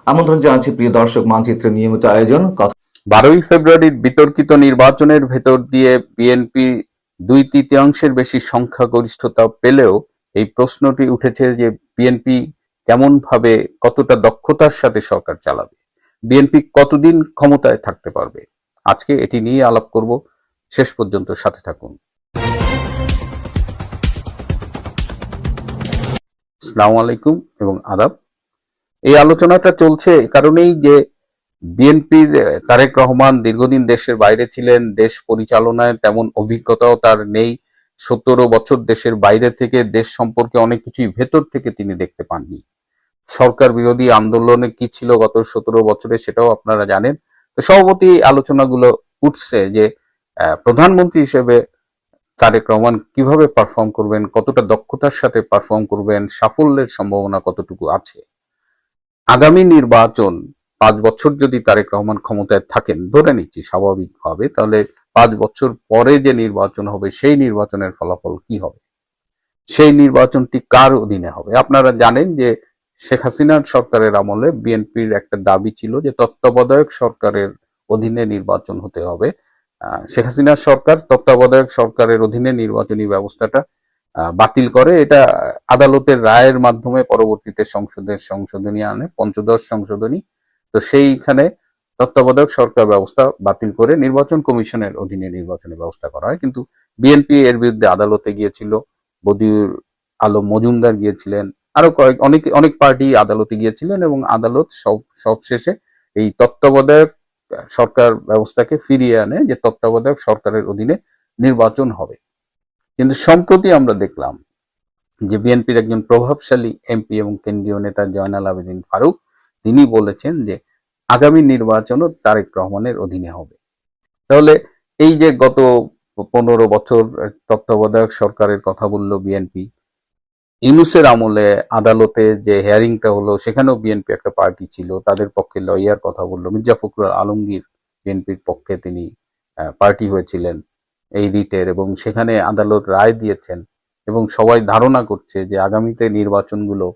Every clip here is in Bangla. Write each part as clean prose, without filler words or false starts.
আমন্ত্রণ জানাচ্ছি প্রিয় দর্শক, মানচিত্র নিয়মিত আয়োজন 12ই ফেব্রুয়ারির বিতর্কিত নির্বাচনের ভেতর দিয়ে বিএনপি 2/3 বেশি সংখ্যাগরিষ্ঠতা পেলেও এই প্রশ্নটি উঠেছে যে বিএনপি কেমন ভাবে, কতটা দক্ষতার সাথে সরকার চালাবে, বিএনপি কতদিন ক্ষমতায় থাকতে পারবে। আজকে এটি নিয়ে আলাপ করব, শেষ পর্যন্ত সাথে থাকুন। আসসালামু আলাইকুম এবং আদাব। এই আলোচনাটা চলছে এ কারণেই যে বিএনপির তারেক রহমান দীর্ঘদিন দেশের বাইরে ছিলেন, দেশ পরিচালনায় তেমন অভিজ্ঞতাও তার নেই। 17 বছর দেশের বাইরে থেকে দেশ সম্পর্কে অনেক কিছুই ভেতর থেকে তিনি দেখতে পাননি। সরকার বিরোধী আন্দোলনে কি ছিল গত 17 বছরে সেটাও আপনারা জানেন। তো সভাপতি আলোচনাগুলো উঠছে যে প্রধানমন্ত্রী হিসেবে তারেক রহমান কিভাবে পারফর্ম করবেন, কতটা দক্ষতার সাথে পারফর্ম করবেন, সাফল্যের সম্ভাবনা কতটুকু আছে। আগামী নির্বাচন 5 বছর যদি তারেক রহমান ক্ষমতায় থাকেন, ধরে নিচ্ছি স্বাভাবিকভাবে, তাহলে 5 বছর পরে যে নির্বাচন হবে সেই নির্বাচনের ফলাফল কি হবে, সেই নির্বাচনটি কার অধীনে হবে। আপনারা জানেন যে শেখ হাসিনার সরকারের আমলে বিএনপির একটা দাবি ছিল যে তত্ত্বাবধায়ক সরকারের অধীনে নির্বাচন হতে হবে। শেখ হাসিনার সরকার তত্ত্বাবধায়ক সরকারের অধীনে নির্বাচনী ব্যবস্থাটা বাতিল করে। এটা আদালতের রায়ের মাধ্যমে পরবর্তীতে সংসদের সংশোধনী আনে, পঞ্চদশ সংশোধনী। তো সেইখানে তত্ত্বাবধায়ক সরকার ব্যবস্থা বাতিল করে নির্বাচন কমিশনের অধীনে নির্বাচনের ব্যবস্থা করা হয়। কিন্তু বিএনপি এর বিরুদ্ধে আদালতে গিয়েছিল, বদিউল আলম মজুমদার গিয়েছিলেন, আরো অনেক পার্টি আদালতে গিয়েছিলেন এবং আদালত সবশেষে এই তত্ত্বাবধায়ক সরকার ব্যবস্থাকে ফিরিয়ে আনে, যে তত্ত্বাবধায়ক সরকারের অধীনে নির্বাচন হবে। কিন্তু সম্প্রতি আমরা দেখলাম যে বিএনপির একজন প্রভাবশালী এমপি এবং কেন্দ্রীয় নেতা জয়নাল আবেদীন ফারুক, তিনি বলেছেন যে আগামী নির্বাচনও তারেক রহমানের অধীনে হবে। তাহলে এই যে গত 15 বছর তত্ত্বাবধায়ক সরকারের কথা বলল বিএনপি, ইউনূসের আমলে আদালতে যে হিয়ারিংটা হলো সেখানেও বিএনপি একটা পার্টি ছিল, তাদের পক্ষে লয়ার কথা বললো, মির্জা ফখরুল আলমগীর বিএনপির পক্ষে তিনি পার্টি হয়েছিলেন এই রিটের, এবং সেখানে আদালত রায় দিয়েছেন এবং সবাই ধারণা করছে যে আগামীতে নির্বাচনগুলো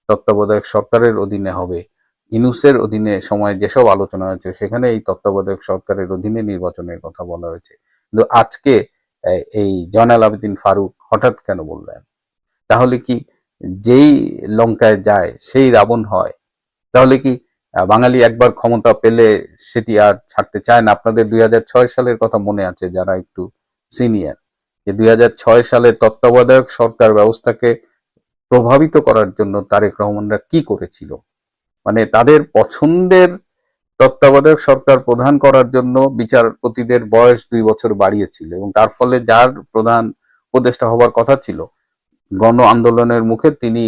তত্ত্বাবধায়ক সরকারের অধীনে হবে। ইউনূসের অধীনে সময় যেসব আলোচনা হয়েছে সেখানে এই তত্ত্বাবধায়ক সরকারের অধীনে নির্বাচনের কথা বলা হয়েছে। কিন্তু আজকে এই জয়নাল আবেদীন ফারুক হঠাৎ কেন বললেন? তাহলে কি যেই লঙ্কায় যায় সেই রাবণ হয়? তাহলে কি বাঙালি একবার ক্ষমতা পেলে সেটি আর ছাড়তে চায় না? আপনাদের 2006 সালের কথা মনে আছে যারা একটু সিনিয়র, যে 2006 সালে তত্ত্বাবধায়ক সরকার ব্যবস্থাকে প্রভাবিত করার জন্য তারেক রহমানরা কি করেছিল। মানে তাদের পছন্দের তত্ত্বাবধায়ক সরকার প্রধান করার জন্য বিচারপতিদের বয়স 2 বছর বাড়িয়েছিল এবং তার ফলে যার প্রধান উপদেষ্টা হবার কথা ছিল, গণ আন্দোলনের মুখে তিনি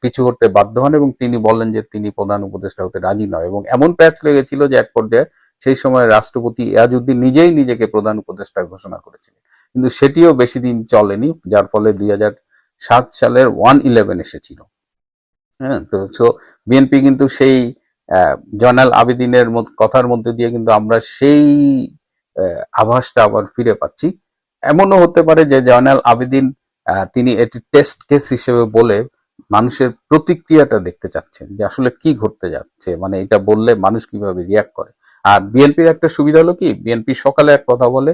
পিছু হটতে বাধ্য হন এবং তিনি বলেন যে তিনি প্রধান উপদেষ্টা হতে রাজি নয়, এবং এমন প্যাচ লেগেছিল যে এক পর্যায়ে সেই সময় রাষ্ট্রপতি এয়াজউদ্দিন নিজেই নিজেকে প্রধান উপদেষ্টা ঘোষণা করেছিলেন। কিন্তু সেটিও বেশি দিন চলেনি, যার ফলে 2007 সালের 1/11 এসেছিল। হ্যাঁ, তো বিএনপি কিন্তু সেই জয়নাল আবেদিনের কথার মধ্যে দিয়ে কিন্তু আমরা সেই আভাসটা আবার ফিরে পাচ্ছি। এমনও হতে পারে যে জয়নাল আবেদিন তিনি এটি টেস্ট কেস হিসেবে বলে মানুষের প্রতিক্রিয়াটা দেখতে চাচ্ছেন যে আসলে কি ঘটতে যাচ্ছে, মানে এটা বললে মানুষ কিভাবে রিয়াক্ট করে। আর বিএনপির একটা সুবিধা হলো কি, বিএনপি সকালে এক কথা বলে,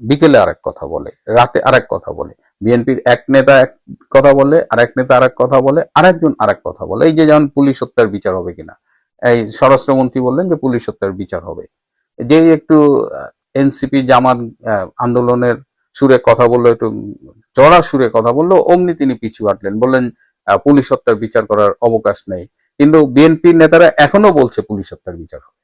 বিকেলে আরেক কথা বলে, রাতে আরেক কথা বলে। বিএনপির এক নেতা এক কথা বলে, আরেক নেতা আরেক কথা বলে, আরেকজন আরেক কথা বলে। এই যে যেমন পুলিশ হত্যার বিচার হবে কিনা, এই স্বরাষ্ট্রমন্ত্রী বললেন যে পুলিশ হত্যার বিচার হবে। যে একটু এনসিপি জামাত আন্দোলনের সুরে কথা বললো, একটু চড়া সুরে কথা বললো, অমনি তিনি পিছু হাঁটলেন, বললেন পুলিশ হত্যার বিচার করার অবকাশ নেই। কিন্তু বিএনপির নেতারা এখনো বলছে পুলিশ হত্যার বিচার হবে।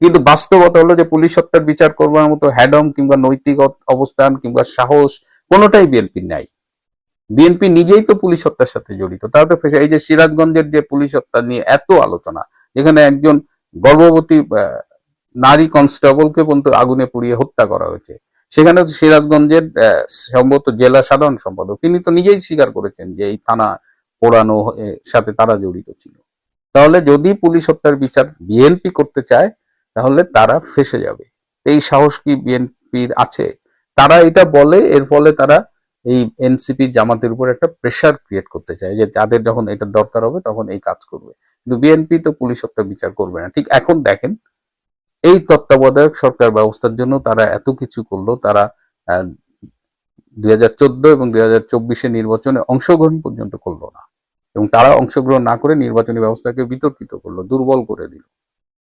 কিন্তু বাস্তবতা হলো যে পুলিশ হত্যার বিচার করবার মতো হ্যাডম কিংবা নৈতিক অবস্থান কিংবা সাহস কোনোটাই বিএনপির নাই। বিএনপি নিজেই তো পুলিশ হত্যার সাথে জড়িত। তারা তো এই যে সিরাজগঞ্জের যে পুলিশ হত্যা নিয়ে এত আলোচনা, যেখানে একজন গর্ভবতী নারী কনস্টেবলকে পর্যন্ত আগুনে পুড়িয়ে হত্যা করা হয়েছে, সেখানে তো সিরাজগঞ্জের সম্ভবত জেলা সাধারণ সম্পাদক তিনি তো নিজেই স্বীকার করেছেন যে এই থানা পোড়ানো সাথে তারা জড়িত ছিল। তাহলে যদি পুলিশ হত্যার বিচার বিএনপি করতে চায় তাহলে তারা ফেঁসে যাবে। এই সাহস কি বিএনপির আছে? তারা এটা বলে, এর ফলে তারা এই এনসিপি জামাতের উপর একটা প্রেসার ক্রিয়েট করতে চায় যে যাদের যখন এটা দরকার হবে তখন এই কাজ করবে। কিন্তু বিএনপি তো পুলিশ হত্যা বিচার করবে না। ঠিক এখন দেখেন এই তত্ত্বাবধায়ক সরকার ব্যবস্থার জন্য তারা এত কিছু করলো, তারা 2014 এবং 2024 নির্বাচনে অংশগ্রহণ পর্যন্ত করলো না, এবং তারা অংশগ্রহণ না করে নির্বাচনী ব্যবস্থাকে বিতর্কিত করলো, দুর্বল করে দিল।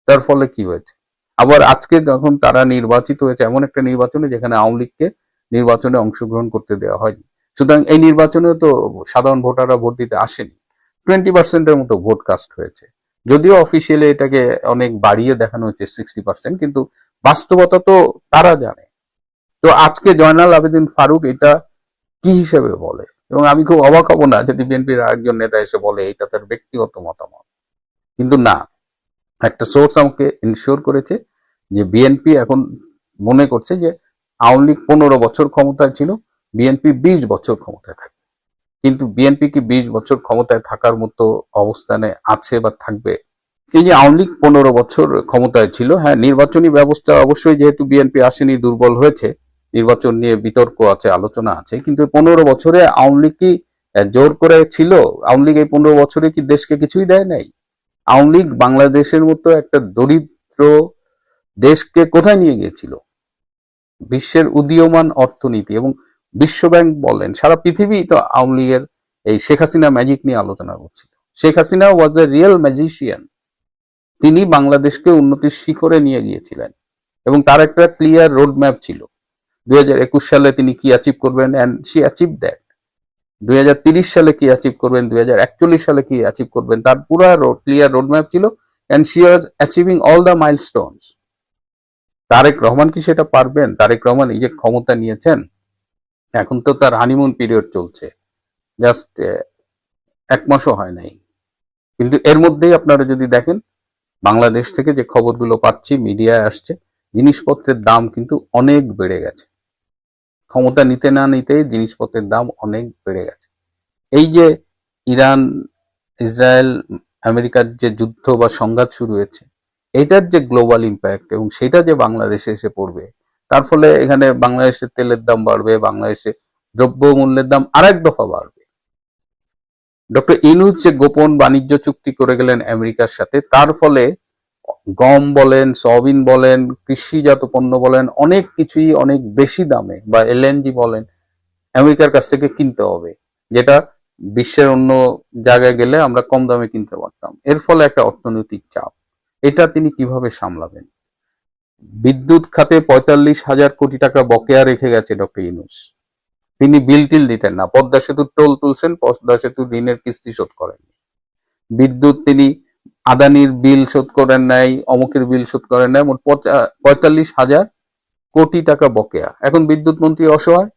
তার ফলে কি হয়েছে, আবার আজকে যখন তারা নির্বাচিত হয়েছে এমন একটা নির্বাচনে যেখানে আওয়ামী লীগকে নির্বাচনে অংশগ্রহণ করতে দেওয়া হয়নি। সুতরাং এই নির্বাচনে তো সাধারণ ভোটাররা ভোট দিতে আসেনি, 20%-এর মতো ভোট কাস্ট হয়েছে। যদিও অফিসিয়ালি এটাকে অনেক বাড়িয়ে দেখানো হচ্ছে 60%, কিন্তু বাস্তবতা তো তারা জানে। তো আজকে জয়নাল আবেদিন ফারুক এটা কি হিসেবে বলে, এবং আমি খুব অবাক হব না যদি বিএনপির আরেকজন নেতা এসে বলে এটা তার ব্যক্তিগত মতামত। কিন্তু না, একটা সোর্স আমাকে ইনশিওর করেছে যে বিএনপি এখন মনে করছে যে আওয়ামী লীগ 15 বছর ক্ষমতায় ছিল, বিএনপি 20 বছর ক্ষমতায় থাকবে। কিন্তু বিএনপি কি 20 বছর ক্ষমতায় থাকার মতো অবস্থানে আছে বা থাকবে? এই যে আওয়ামী লীগ 15 বছর ক্ষমতায় ছিল, হ্যাঁ নির্বাচনী ব্যবস্থা অবশ্যই যেহেতু বিএনপি আসেনি দুর্বল হয়েছে, নির্বাচন নিয়ে বিতর্ক আছে, আলোচনা আছে, কিন্তু 15 বছরে আওয়ামী লীগ কি জোর করে ছিল? আওয়ামী লীগ এই 15 বছরে কি দেশকে কিছুই দেয় নাই? আওয়ামী লীগ বাংলাদেশের মতো একটা দরিদ্র দেশকে কোথায় নিয়ে গিয়েছিল? বিশ্বের উদীয়মান অর্থনীতি, এবং বিশ্বব্যাংক বলেন সারা পৃথিবী তো আওয়ামী লীগের এই শেখ হাসিনা ম্যাজিক নিয়ে আলোচনা করছিল। শেখ হাসিনা ওয়াজ এ রিয়েল ম্যাজিশিয়ান। তিনি বাংলাদেশকে উন্নতির শিখরে নিয়ে গিয়েছিলেন এবং তার একটা ক্লিয়ার রোড ম্যাপ ছিল 2021 সালে তিনি কি অ্যাচিভ করবেন, অ্যান্ড শি অ্যাচিভ দ্যাট। 2030 সালে কি অ্যাচিভ করবেন, 2041 সালে কি অ্যাচিভ করবেন, তার পুরা ক্লিয়ার রোড ম্যাপ ছিল, and she was achieving all the milestones. Tarique Rahman কি সেটা পারবেন? তারেক রহমান এই যে ক্ষমতা নিয়েছেন, এখন তো তার হানিমুন পিরিয়ড চলছে, জাস্ট 1 মাসও হয় নাই, কিন্তু এর মধ্যেই আপনারা যদি দেখেন বাংলাদেশ থেকে যে খবরগুলো পাচ্ছি, মিডিয়ায় আসছে, জিনিসপত্রের দাম কিন্তু অনেক বেড়ে গেছে। ক্ষমতা নিতে না নিতে জিনিসপত্রের দাম অনেক বেড়ে গেছে। এই যে ইরান, ইসরায়েল, আমেরিকার যে যুদ্ধ বা সংঘাত শুরু হয়েছে, এটার যে গ্লোবাল ইম্প্যাক্ট এবং সেটা যে বাংলাদেশে এসে পড়বে, তার ফলে এখানে বাংলাদেশের তেলের দাম বাড়বে, বাংলাদেশে দ্রব্য মূল্যের দাম আরেক দফা বাড়বে। ডক্টর ইনুস যে গোপন বাণিজ্য চুক্তি করে গেলেন আমেরিকার সাথে, তার ফলে গম বলেন, সয়াবিন বলেন, কৃষিজাত পণ্য বলেন, অনেক কিছুই অনেক বেশি দামে, বা এলএনজি বলেন, আমেরিকার কাছ থেকে কিনতে হবে, যেটা বিশ্বের অন্য জায়গায় গেলে আমরা কম দামে কিনতে পারতাম। এর ফলে একটা অর্থনৈতিক চাপ, এটা তিনি কিভাবে সামলাবেন? বিদ্যুৎ খাতে 45,000 কোটি টাকা বকেয়া রেখে গেছে ডক্টর ইউনূস। তিনি বিল টিল দিতেন না, পদ্মা সেতুর টোল তুলছেন, পদ্মা সেতুর ঋণের কিস্তি শোধ করেন। বিদ্যুৎ তিনি আদানির বিল শোধ করেন নাই, অমুকের বিল শোধ করেন নাই, মোট 45,000 কোটি টাকা বকেয়া। এখন বিদ্যুৎ মন্ত্রী অসহায়,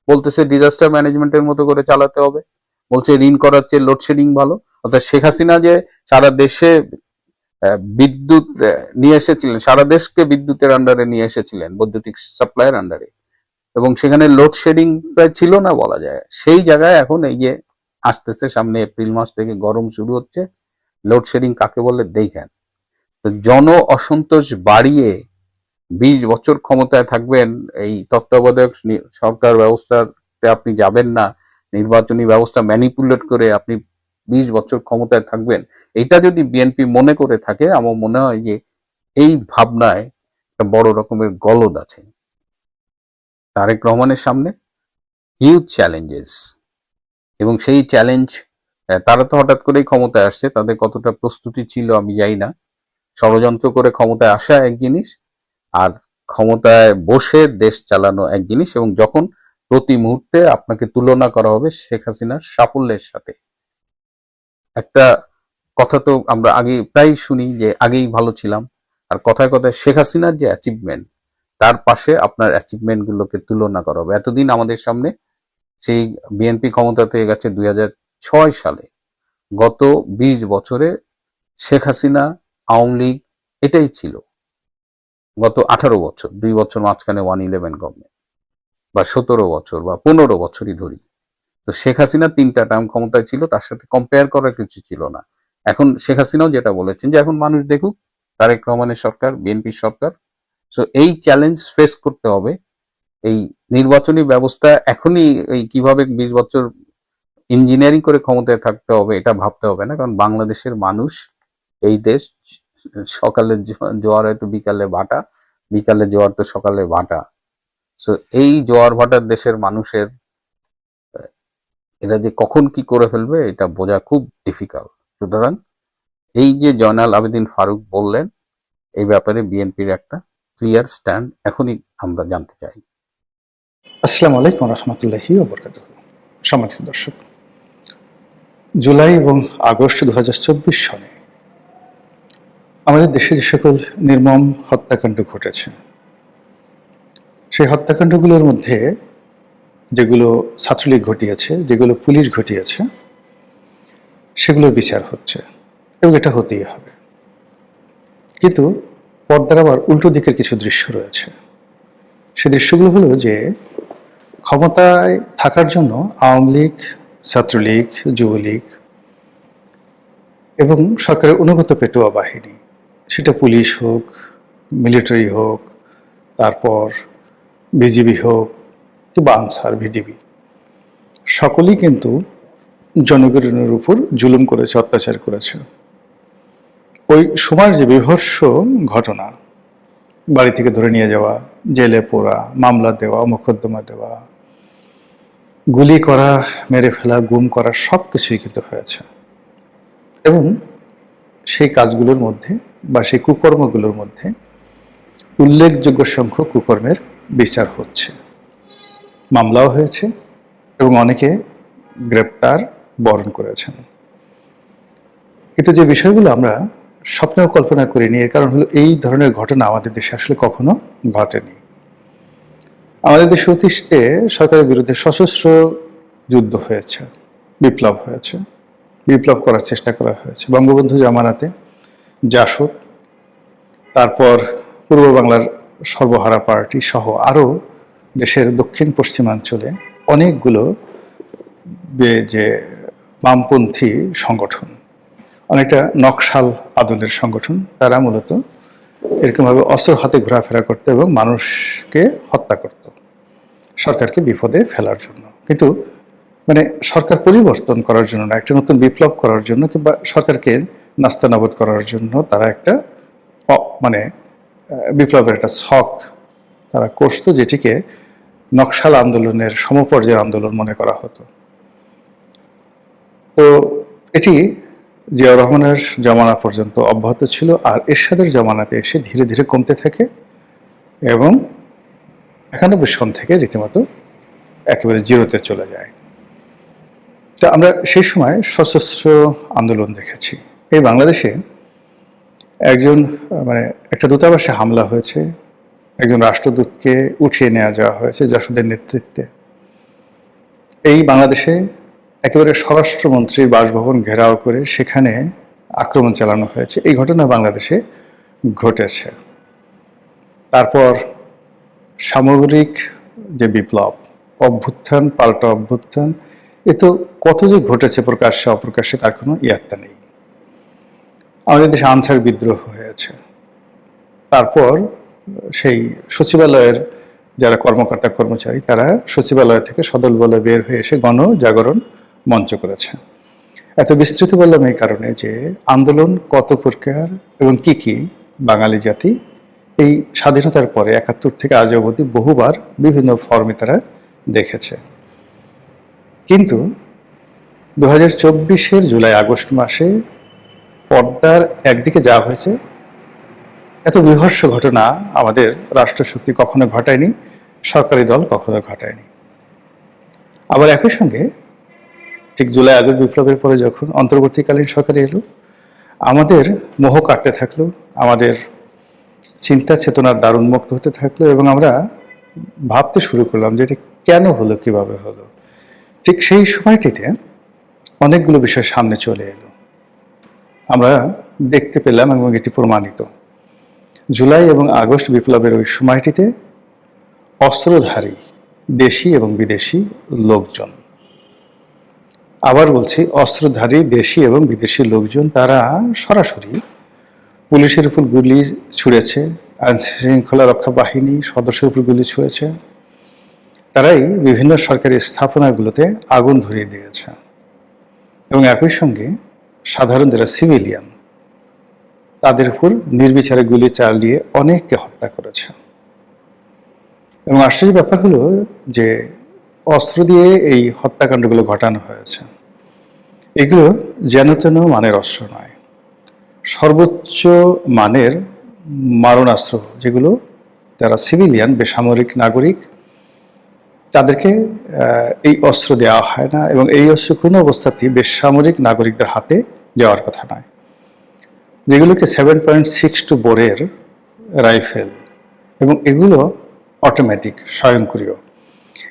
বলতেছে ডিজাস্টার ম্যানেজমেন্টের মতো করে চালাতে হবে, বলছে ঋণ করার চেয়ে লোডশেডিং ভালো। অর্থাৎ শেখ হাসিনা যে সারা দেশে বিদ্যুৎ নিয়ে এসেছিলেন, সারা দেশকে বিদ্যুতের আন্ডারে নিয়ে এসেছিলেন, বৈদ্যুতিক সাপ্লাইয়ের আন্ডারে, এবং সেখানে লোডশেডিং প্রায় ছিল না বলা যায়, সেই জায়গায় এখন এই যে আসতেছে সামনে এপ্রিল মাস থেকে গরম শুরু হচ্ছে, লোডশেডিং কাকে বলে দেখেন। তো জন অসন্তোষ বাড়িয়ে 20 বছর ক্ষমতায় থাকবেন, এই তত্ত্বাবধায়ক সরকার ব্যবস্থাতে আপনি যাবেন না, নির্বাচনী ব্যবস্থা ম্যানিপুলেট করে আপনি 20 বছর ক্ষমতায় থাকবেন, এটা যদি বিএনপি মনে করে থাকে, আমার মনে হয় যে এই ভাবনায় একটা বড় রকমের গলদ আছে। তারেক রহমানের সামনে হিউজ চ্যালেঞ্জেস, এবং সেই চ্যালেঞ্জ, তারা তো হঠাৎ করেই ক্ষমতায় আসছে, তাদের কতটা প্রস্তুতি ছিল আমি জানি না। ষড়যন্ত্র করে ক্ষমতায় আসা এক জিনিস, আর ক্ষমতায় বসে দেশ চালানো এক জিনিস, এবং যখন প্রতি মুহূর্তে আপনাকে তুলনা করা হবে শেখ হাসিনার সাফল্যের সাথে। একটা কথা তো আমরা আগে প্রায় শুনি যে আগেই ভালো ছিলাম, আর কথায় কথায় শেখ হাসিনার যে অ্যাচিভমেন্ট, তার পাশে আপনার অ্যাচিভমেন্ট গুলোকে তুলনা করা হবে। এতদিন আমাদের সামনে সেই বিএনপি ক্ষমতাতে গেছে 2006 সালে, গত 20 বছরে শেখ হাসিনা, আওয়ামী লীগ, এটাই ছিল। গত 18 বছর, 2 বছর মাঝখানে 111 গভর্নমেন্ট, বা 17 বছর বা 15 বছরই ধরি, তো শেখ হাসিনা 3টা টার্ম ক্ষমতায় ছিল, তার সাথে কম্পেয়ার করার কিছু ছিল না। এখন শেখ হাসিনাও যেটা বলেছেন যে এখন মানুষ দেখুক তারেক রহমানের সরকার, বিএনপির সরকার। সো এই চ্যালেঞ্জ ফেস করতে হবে এই নির্বাচনী ব্যবস্থা এখনই এই কিভাবে 20 বছর ইঞ্জিনিয়ারিং করে ক্ষমতায় থাকতে হবে এটা ভাবতে হবে না, কারণ বাংলাদেশের মানুষ, এই দেশ, সকালে জোয়ার হয়তো বিকালে ভাটা, বিকালে জোয়ার তো সকালে ভাটা। সো এই জোয়ার ভাটার দেশের মানুষের এরা যে কখন কি করে ফেলবে এটা বোঝা খুব ডিফিকাল্ট। সুতরাং এই যে জয়নাল আবেদিন ফারুক বললেন, এই ব্যাপারে বিএনপির একটা ক্লিয়ার স্ট্যান্ড এখনই আমরা জানতে চাই। আসসালামু আলাইকুম রহমতুল্লাহি ওয়া বারাকাতুহু। সম্মানিত দর্শক, জুলাই এবং আগস্ট 2024 সনে আমাদের দেশে যে সকল নির্মম হত্যাকাণ্ড ঘটেছে, সেই হত্যাকাণ্ডগুলোর মধ্যে যেগুলো ছাত্রলীগ ঘটিয়েছে, যেগুলো পুলিশ ঘটিয়েছে, সেগুলোর বিচার হচ্ছে এবং এটা হতেই হবে। কিন্তু পর্দার আবার উল্টো দিকের কিছু দৃশ্য রয়েছে। সেই দৃশ্যগুলো হলো যে ক্ষমতায় থাকার জন্য আওয়ামী লীগ, ছাত্রলীগ, যুবলীগ এবং সরকারের অনুগত পেটোয়া বাহিনী, সেটা পুলিশ হোক, মিলিটারি হোক, তারপর বিজিবি হোক কিংবা আনসার, ভিডিবি, সকলেই কিন্তু জনগণের উপর জুলুম করেছে, অত্যাচার করেছে। ওই সময়ের যে বিভৎস ঘটনা, বাড়ি থেকে ধরে নিয়ে যাওয়া, জেলে পোড়া, মামলা দেওয়া, মোকদ্দমা দেওয়া, গুলি করা, মেরে ফেলা, গুম করা, সব কিছুই কিন্তু হয়েছে। এবং সেই কাজগুলোর মধ্যে বা সেই কুকর্মগুলোর মধ্যে উল্লেখযোগ্য সংখ্যক কুকর্মের বিচার হচ্ছে, মামলাও হয়েছে এবং অনেকে গ্রেপ্তার বরণ করেছেন। কিন্তু যে বিষয়গুলো আমরা স্বপ্নেও কল্পনা করিনি, এর কারণ হলো এই ধরনের ঘটনা আমাদের দেশে আসলে কখনো ঘটেনি। আমাদের দেশে অতীতে সরকারের বিরুদ্ধে সশস্ত্র যুদ্ধ হয়েছে, বিপ্লব হয়েছে, বিপ্লব করার চেষ্টা করা হয়েছে। বঙ্গবন্ধু জামানাতে জাসদ, তারপর পূর্ব বাংলার সর্বহারা পার্টি সহ আরও দেশের দক্ষিণ পশ্চিমাঞ্চলে অনেকগুলো যে বামপন্থী সংগঠন, অনেকটা নকশাল আদলের সংগঠন, তারা মূলত এরকমভাবে অস্ত্র হাতে ঘোরাফেরা করত এবং মানুষকে হত্যা করত সরকারকে বিপদে ফেলার জন্য। কিন্তু মানে সরকার পরিবর্তন করার জন্য না, একটা নতুন বিপ্লব করার জন্য কিংবা সরকারকে নাস্তানাবুদ করার জন্য তারা একটা বিপ্লবের একটা ছক তারা করত, যেটিকে নকশাল আন্দোলনের সমপর্যায়ের আন্দোলন মনে করা হতো। তো এটি জিয়াউর রহমানের জমানা পর্যন্ত অব্যাহত ছিল, আর এরশাদের জমানাতে এসে ধীরে ধীরে কমতে থাকে এবং 91 সন থেকে রীতিমতো একেবারে জিরোতে চলে যায়। তা আমরা সেই সময় সশস্ত্র আন্দোলন দেখেছি। এই বাংলাদেশে একজন একটা দূতাবাসে হামলা হয়েছে, একজন রাষ্ট্রদূতকে উঠিয়ে নেওয়া যাওয়া হয়েছে জাসদের নেতৃত্বে। এই বাংলাদেশে একেবারে স্বরাষ্ট্রমন্ত্রীর বাসভবন ঘেরাও করে সেখানে আক্রমণ চালানো হয়েছে। এই ঘটনা বাংলাদেশে ঘটেছে। তারপর সামগ্রিক যে বিপ্লব, অভ্যুত্থান, পাল্টা অভ্যুত্থান, এ তো কত যে ঘটেছে প্রকাশ্যে অপ্রকাশ্যে তার কোনো ইয়াত্তা নেই। আমাদের দেশে আনসার বিদ্রোহ হয়েছে। তারপর সেই সচিবালয়ের যারা কর্মকর্তা কর্মচারী, তারা সচিবালয় থেকে সদল বলে বের হয়ে এসে গণজাগরণ মঞ্চ করেছে। এত বিস্তৃত বললাম এই কারণে যে আন্দোলন কত প্রকার এবং কি কি বাঙালি জাতি এই স্বাধীনতার পরে 71 থেকে আজ অবধি বহুবার বিভিন্ন ফর্মে তারা দেখেছে। কিন্তু 2024-এর জুলাই আগস্ট মাসে পর্দার একদিকে যা হয়েছে, এত বিভৎস ঘটনা আমাদের রাষ্ট্রশক্তি কখনো ঘটায়নি, সরকারি দল কখনো ঘটায়নি। আবার একই সঙ্গে ঠিক জুলাই আগস্ট বিপ্লবের পরে যখন অন্তর্বর্তীকালীন সরকার এলো, আমাদের মোহ কাটতে থাকলো, আমাদের চিন্তা চেতনার দ্বার উন্মুক্ত হতে থাকলো এবং আমরা ভাবতে শুরু করলাম যে এটা কেন হলো, কিভাবে হলো। ঠিক সেই সময়টিতে অনেকগুলো বিষয় সামনে চলে এলো, আমরা দেখতে পেলাম এবং এটি প্রমাণিত। জুলাই এবং আগস্ট বিপ্লবের ওই সময়টিতে অস্ত্রধারী দেশি এবং বিদেশি লোকজন, আবার বলছি অস্ত্রধারী দেশি এবং বিদেশি লোকজন, তারা সরাসরি পুলিশের উপর গুলি ছুঁড়েছে, আইন শৃঙ্খলা রক্ষা বাহিনী সদস্যের উপর গুলি ছুঁড়েছে, তারাই বিভিন্ন সরকারি স্থাপনাগুলোতে আগুন ধরিয়ে দিয়েছে এবং একই সঙ্গে সাধারণ যারা সিভিলিয়ান তাদের উপর নির্বিচারে গুলি চালিয়ে অনেককে হত্যা করেছে। এবং আশ্চর্য ব্যাপার হলো যে অস্ত্র দিয়ে এই হত্যাকাণ্ডগুলো ঘটানো হয়েছে, এগুলো যেন তেন মানের অস্ত্র নয়, সর্বোচ্চ মানের মারণাস্ত্র, যেগুলো যারা সিভিলিয়ান বেসামরিক নাগরিক তাদেরকে এই অস্ত্র দেওয়া হয় না, এবং এই অস্ত্র কোনো অবস্থাতেই বেসামরিক নাগরিকদের হাতে যাওয়ার কথা নয়, যেগুলোকে 7.62 বোরের রাইফেল, এবং এগুলো অটোমেটিক স্বয়ংক্রিয়,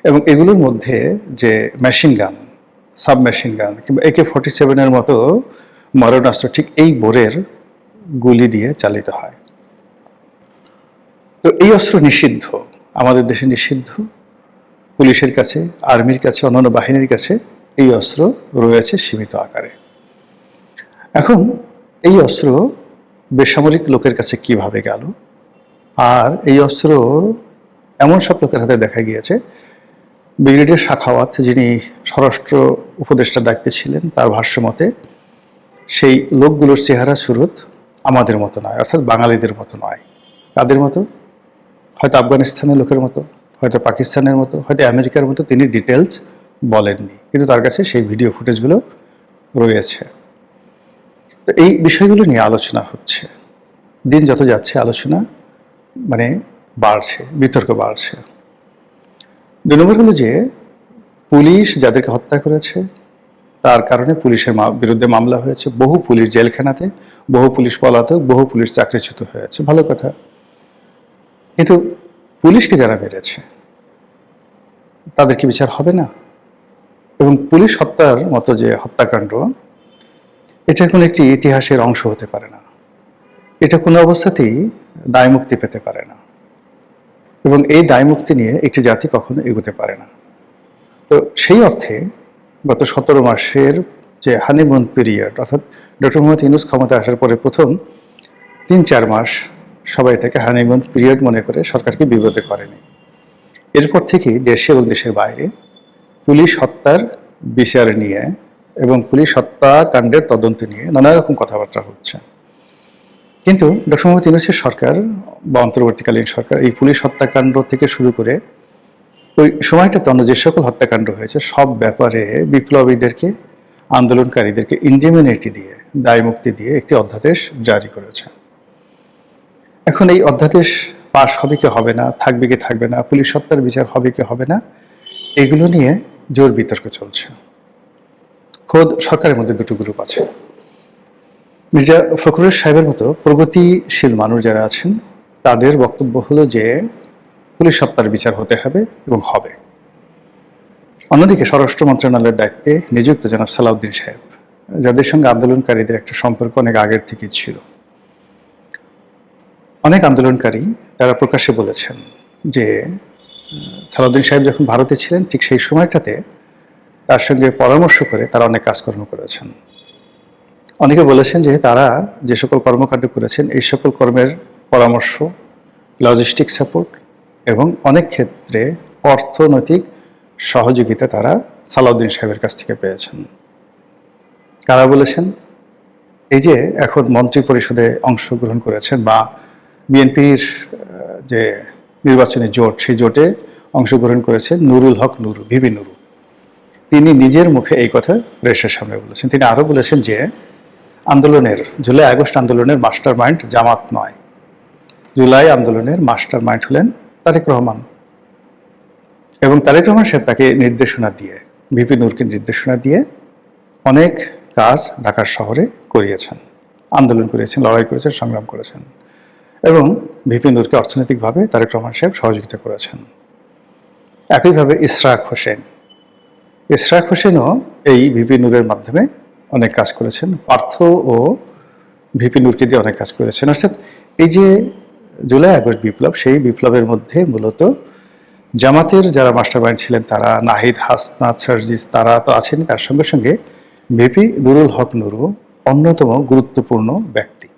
এবং এগুলোর মধ্যে যে মেশিন গান, সাবমেশিন গান কিংবা AK-47 মতো মারণাস্ত্র ঠিক এই বোরের গুলি দিয়ে চালিত হয়। তো এই অস্ত্র নিষিদ্ধ, আমাদের দেশে নিষিদ্ধ, পুলিশের কাছে, আর্মির কাছে, অন্যান্য বাহিনীর কাছে এই অস্ত্র রয়েছে সীমিত আকারে। এখন এই অস্ত্র বেসামরিক লোকের কাছে কিভাবে গেল, আর এই অস্ত্র এমন সব লোকের হাতে দেখা গিয়েছে, ব্রিগেডিয়ার সাখাওয়াত যিনি স্বরাষ্ট্র উপদেষ্টার দায়িত্বে ছিলেন, তার ভাষ্য মতে সেই লোকগুলোর চেহারা সুরত আমাদের মতো নয়, অর্থাৎ বাঙালিদের মতো নয়। তাদের মতো, হয়তো আফগানিস্তানের লোকের মতো, হয়তো পাকিস্তানের মতো, হয়তো আমেরিকার মতো, তিনি ডিটেলস বলেননি, কিন্তু তার কাছে সেই ভিডিও ফুটেজগুলো রয়েছে। তো এই বিষয়গুলো নিয়ে আলোচনা হচ্ছে, দিন যত যাচ্ছে আলোচনা বাড়ছে, বিতর্ক বাড়ছে। 2 নম্বর হলো যে পুলিশ যাদেরকে হত্যা করেছে তার কারণে পুলিশের বিরুদ্ধে মামলা হয়েছে, বহু পুলিশ জেলখানাতে, বহু পুলিশ পলাতক, বহু পুলিশ চাকরিচ্যুত হয়েছে, ভালো কথা। কিন্তু পুলিশকে যারা মেরেছে তাদের কি বিচার হবে না? এবং পুলিশ হত্যার মতো যে হত্যাকাণ্ড, এটা এখন একটি ইতিহাসের অংশ হতে পারে না, এটা কোনো অবস্থাতেই দায় মুক্তি পেতে পারে না, এবং এই দায় মুক্তি নিয়ে একটি জাতি কখনো এগোতে পারে না। তো সেই অর্থে গত 17 মাসের যে হানিমুন পিরিয়ড, অর্থাৎ ডক্টর মোহাম্মদ ইউনূস ক্ষমতা আসার পরে প্রথম 3-4 মাস সবাই এটাকে হানিমুন পিরিয়ড মনে করে সরকারকে বিব্রত করেনি। এরপর থেকেই দেশে এবং দেশের বাইরে পুলিশ হত্যার বিচার নিয়ে এবং পুলিশ হত্যাকাণ্ডের তদন্ত নিয়ে নানা রকম কথাবার্তা হচ্ছে। কিন্তু ডক্টর মোহাম্মদ ইউনূসের সরকার বা অন্তর্বর্তীকালীন সরকার এই পুলিশ হত্যাকাণ্ড থেকে শুরু করে ওই সময়টাতে অন্য যে সকল হত্যাকাণ্ড হয়েছে সব ব্যাপারে বিপ্লবীদেরকে, আন্দোলনকারীদেরকে ইন্ডিমিউনিটি দিয়ে, দায় মুক্তি দিয়ে একটি অধ্যাদেশ জারি করেছে। এখন এই অধ্যাদেশ পাশ হবে কি হবে না, থাকবে কি থাকবে না, পুলিশ হত্যার বিচার হবে কি হবে না, এগুলো নিয়ে জোর বিতর্ক চলছে। খোদ সরকারের মধ্যে 2টো গ্রুপ আছে। মির্জা ফখরুল সাহেবের মতো প্রগতিশীল মানুষ যারা আছেন তাদের বক্তব্য হলো যে পুলিশ হত্যার বিচার হতে হবে এবং হবে। অন্যদিকে স্বরাষ্ট্র মন্ত্রণালয়ের দায়িত্বে নিযুক্ত জনাব সালাউদ্দিন সাহেব, যাদের সঙ্গে আন্দোলনকারীদের একটা সম্পর্ক অনেক আগের থেকেই ছিল, অনেক আন্দোলনকারী তারা প্রকাশ্যে বলেছেন যে সালাউদ্দিন সাহেব যখন ভারতে ছিলেন ঠিক সেই সময়টাতে তার সঙ্গে পরামর্শ করে তারা অনেক কাজকর্ম করেছেন। অনেকে বলেছেন যে তারা যে সকল কর্মকাণ্ড করেছেন এই সকল কর্মের পরামর্শ, লজিস্টিক সাপোর্ট এবং অনেক ক্ষেত্রে অর্থনৈতিক সহযোগিতা তারা সালাউদ্দিন সাহেবের কাছ থেকে পেয়েছেন। কারা বলেছেন? এই যে এখন মন্ত্রী পরিষদে অংশগ্রহণ করেছেন বা বিএনপির যে নির্বাচনী জোট, সেই জোটে অংশগ্রহণ করেছেন নুরুল হক নুরু, ভিবি নুরু। তিনি নিজের মুখে এই কথা প্রেসের সামনে বলেছেন। তিনি আরো বলেছেন যে আন্দোলনের, জুলাই আগস্ট আন্দোলনের মাস্টার মাইন্ড জামাত নয়, জুলাই আন্দোলনের মাস্টার মাইন্ড হলেন তারেক রহমান, এবং তারেক রহমান সাহেব তাকে নির্দেশনা দিয়ে, ভিপি নূরকে নির্দেশনা দিয়ে অনেক কাজ ঢাকার শহরে করিয়েছেন, আন্দোলন করিয়েছেন, লড়াই করেছেন, সংগ্রাম করেছেন, এবং ভিপি নূরকে অর্থনৈতিকভাবে তারেক রহমান সাহেব সহযোগিতা করেছেন। একইভাবে ইশরাক হোসেনও এই ভিপি নূরের মাধ্যমে অনেক কাজ করেছেন, পার্থ ও ভিপি নূরকে দিয়ে অনেক কাজ করেছেন। অর্থাৎ এই যে জুলাই আগস্ট বিপ্লব, সেই বিপ্লবের মধ্যে মূলত জামাতের যারা মাস্টার মাইন্ড ছিলেন তারা, নাহিদ, হাসনাত, সার্জিস, তারা তো আছেন, তার সঙ্গে সঙ্গে ভিপি নুরুল হক নুরু অন্যতম গুরুত্বপূর্ণ ব্যক্তি।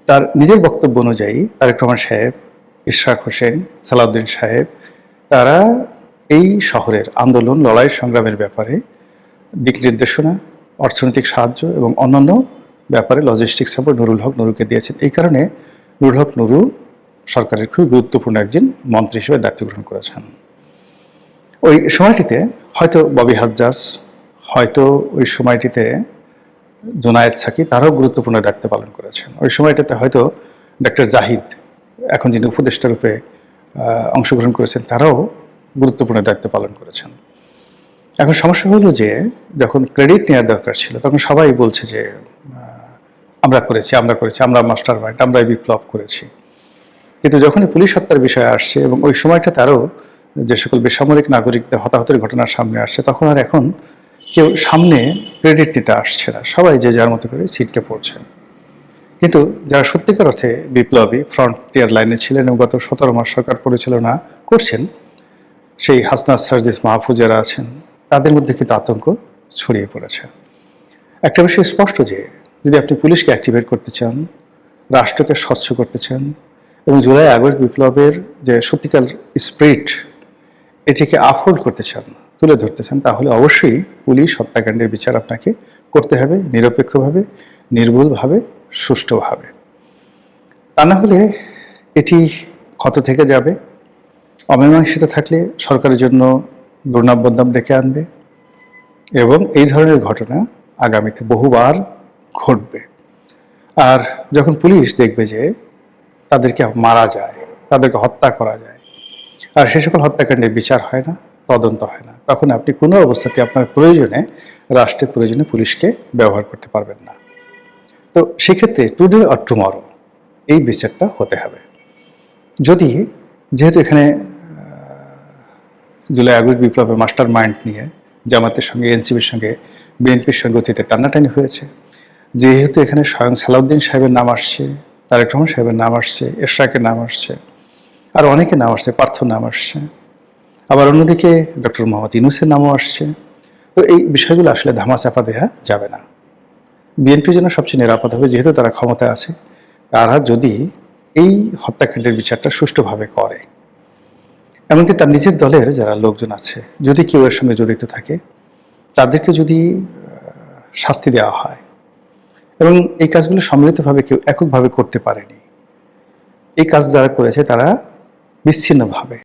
তার নিজের বক্তব্য অনুযায়ী তারেক রহমান সাহেব, ইশরাক হোসেন, সালাউদ্দিন সাহেব তারা এই শহরের আন্দোলন, লড়াই, সংগ্রামের ব্যাপারে দিক নির্দেশনা, অর্থনৈতিক সাহায্য এবং অন্যান্য ব্যাপারে লজিস্টিক সাপোর্ট নুরুল হক নুরুকে দিয়েছেন। এই কারণে নুরুল হক নুরু সরকারের খুবই গুরুত্বপূর্ণ একজন মন্ত্রী হিসেবে দায়িত্ব গ্রহণ করেছেন। ওই সময়টিতে হয়তো ববি হাজ্জাজ, হয়তো ওই সময়টিতে জোনায়েদ সাকি তারাও গুরুত্বপূর্ণ দায়িত্ব পালন করেছেন। ওই সময়টাতে হয়তো ডক্টর জাহিদ, এখন যিনি উপদেষ্টা রূপে অংশগ্রহণ করেছেন, তারাও গুরুত্বপূর্ণ দায়িত্ব পালন করেছেন। এখন সমস্যা হলো যে যখন ক্রেডিট নেওয়ার দরকার ছিল তখন সবাই বলছে যে আমরা করেছি, আমরা মাস্টার মাইন্ড, আমরা বিপ্লব করেছি। কিন্তু যখনই পুলিশ হত্যার বিষয় আসছে এবং ওই সময়টা তারও যে সকল বেসামরিক নাগরিকদের হতাহতের ঘটনা সামনে আসছে, তখন আর এখন কেউ সামনে ক্রেডিট নিতে আসছে না, সবাই যে যার মতো করে ছিটকে পড়ছে। কিন্তু যারা সত্যিকার অর্থে বিপ্লবী, ফ্রন্টিয়ার লাইনে ছিলেন এবং গত 17 মাস সরকার পরিচালনা করছেন, সেই হাসনাত, সার্জিস, মাহফুজ যারা আছেন, তাদের মধ্যে কিন্তু আতঙ্ক ছড়িয়ে পড়েছে। একটা বিষয় স্পষ্ট যে যদি আপনি পুলিশকে অ্যাক্টিভেট করতে চান, রাষ্ট্রকে স্বচ্ছ করতে চান এবং জুলাই আগস্ট বিপ্লবের যে সত্যিকার স্পিরিট এটিকে আফোর্ড করতে চান, তুলে ধরতে চান, তাহলে অবশ্যই পুলিশ হত্যাকাণ্ডের বিচার আপনাকে করতে হবে নিরপেক্ষভাবে, নির্ভুলভাবে, সুষ্ঠুভাবে। তা না হলে এটি ক্ষত থেকে যাবে, অমীমাংসিত থাকলে সরকারের জন্য দুর্নাম বদনাম ডেকে আনবে এবং এই ধরনের ঘটনা আগামীতে বহুবার ঘটবে। আর যখন পুলিশ দেখবে যে তাদেরকে মারা যায়, তাদেরকে হত্যা করা যায়, আর সে সকল হত্যাকাণ্ডের বিচার হয় না, তদন্ত হয় না, তখন আপনি কোনো অবস্থাতে আপনার প্রয়োজনে, রাষ্ট্রের প্রয়োজনে পুলিশকে ব্যবহার করতে পারবেন না। তো সেক্ষেত্রে টুডে অর টুমরো এই বিচারটা হতে হবে। যদি যেহেতু এখানে জুলাই আগস্ট বিপ্লবের মাস্টার মাইন্ড নিয়ে জামাতের সঙ্গে, এনসিপির সঙ্গে, বিএনপির সঙ্গে অতীতে টানাটানি হয়েছে, যেহেতু এখানে স্বয়ং সালাউদ্দিন সাহেবের নাম আসছে, তারেক রহমান সাহেবের নাম আসছে, এরশাকের নাম আসছে, আর অনেকে নাম আসছে, পার্থর নাম আসছে, আবার অন্যদিকে ডক্টর মোহাম্মদ ইউনূসের নামও আসছে। তো এই বিষয়গুলো আসলে ধামাচাপা দেওয়া যাবে না। বিএনপির জন্য সবচেয়ে নিরাপদ হবে, যেহেতু তারা ক্ষমতায় আছে, তারা যদি এই হত্যাকাণ্ডের বিচারটা সুষ্ঠুভাবে করে, এমনকি তার নিজের দলের যারা লোকজন আছে, যদি কেউ এর সঙ্গে জড়িত থাকে, তাদেরকে যদি শাস্তি দেওয়া হয় এবং এই কাজগুলো সম্মিলিতভাবে কেউ এককভাবে করতে পারেনি, এই কাজ যারা করেছে তারা বিচ্ছিন্নভাবে